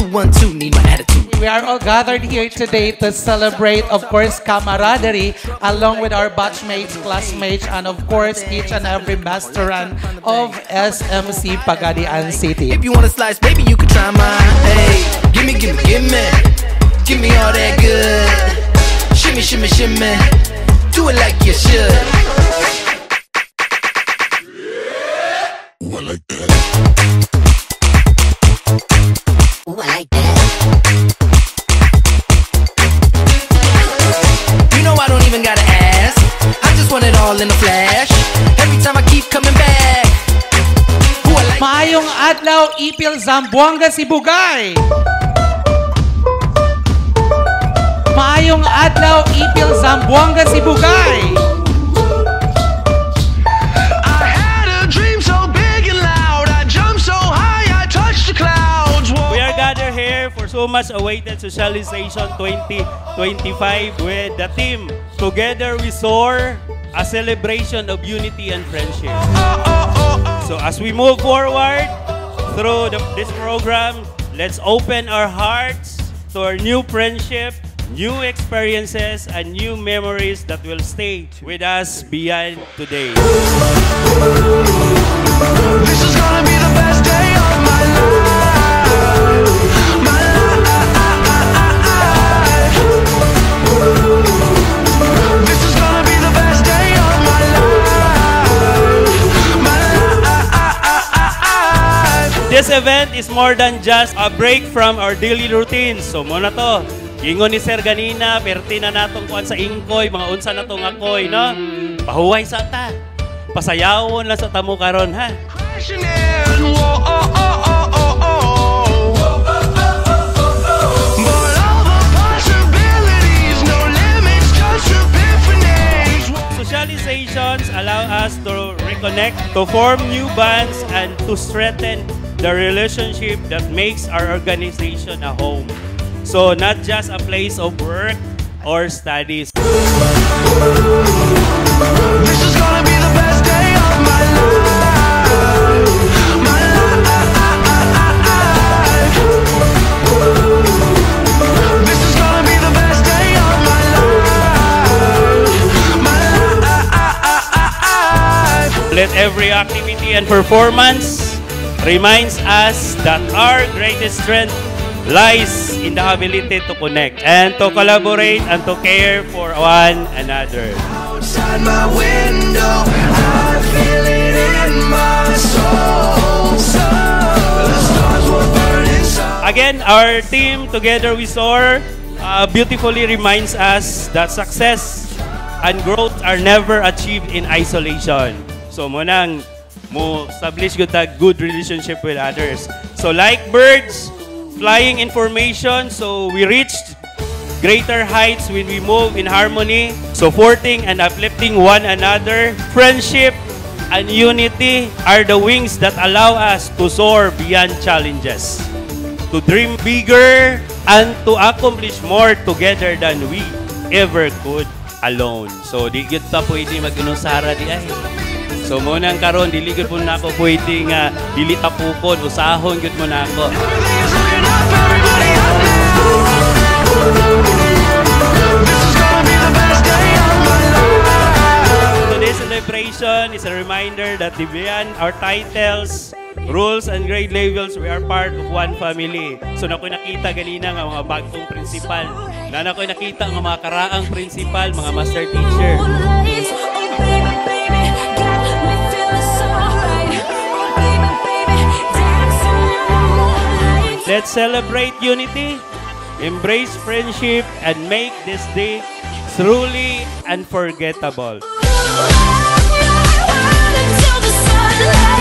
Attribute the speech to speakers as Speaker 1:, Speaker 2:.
Speaker 1: One, two, need my attitude.
Speaker 2: We are all gathered here today to celebrate, of course, camaraderie, along with our batchmates, classmates, and of course, each and every masteran of SMC Pagadian City.
Speaker 1: If you want a slice, baby, you can try mine. Hey, gimme, gimme, gimme. Give me all that good. Shimmy, shimmy, shimmy. Do it like you should.
Speaker 3: Ooh, I like that.
Speaker 4: Ooh, I like that.
Speaker 1: You know I don't even gotta ask. I just want it all in a flash. Every time I keep coming back. Ooh, I like
Speaker 2: Maayong adlaw, Ipil Zamboanga Sibugay. Maayong adlaw, Ipil Zamboanga Sibugay.
Speaker 5: I had a dream so big and loud. I jumped so high, I touched the clouds. Whoa.
Speaker 6: We are gathered here for so much awaited Socialization 2025 with the team Together We Soar, a celebration of unity and friendship. So as we move forward through this program, let's open our hearts to our new friendship, new experiences, and new memories that will stay with us beyond today.
Speaker 5: This is gonna be the best day of my life. My life. This is gonna be the best day of my life. My life.
Speaker 6: This event is more than just a break from our daily routines. So muna to, ingon ni Sir ganina, perti na natong kuan sa ingkoy, mga unsa na tong akoy, no? Pahuway sa ta. Pasayawon lang sa tamo karon, ha?
Speaker 5: Crashing in. Whoa, oh, oh, oh, oh, oh. But all the possibilities, no limits, just epiphanies.
Speaker 6: Socializations allow us to reconnect, to form new bonds, and to strengthen the relationship that makes our organization a home. So not just a place of work or studies.
Speaker 5: This is gonna be the best day of my life. My life. This is gonna be the best day of my life. My life.
Speaker 6: Let every activity and performance reminds us that our greatest strength lies in the ability to connect and to collaborate and to care for one another.
Speaker 5: Outside my window, I feel it in my soul. The stars were burning so.
Speaker 6: Again, our team Together We Soar beautifully reminds us that success and growth are never achieved in isolation. So munang mo establish good relationship with others. So like birds flying in formation, so we reached greater heights when we move in harmony, supporting and uplifting one another. Friendship and unity are the wings that allow us to soar beyond challenges, to dream bigger, and to accomplish more together than we ever could alone. So di gyud ta pwede mag-inusara di ay. So munang karon dili gyud po na ako pwede nga dili tapukon, usahon gyud mo na ako. Today's celebration is a reminder that beyond our titles, rules, and grade levels, we are part of one family. So nakoy nakita ganina nga mga bagong principal, na nakoy nakita nga mga karaang principal, mga master teacher. Let's celebrate unity, embrace friendship, and make this day truly unforgettable.
Speaker 7: Until the sunlight.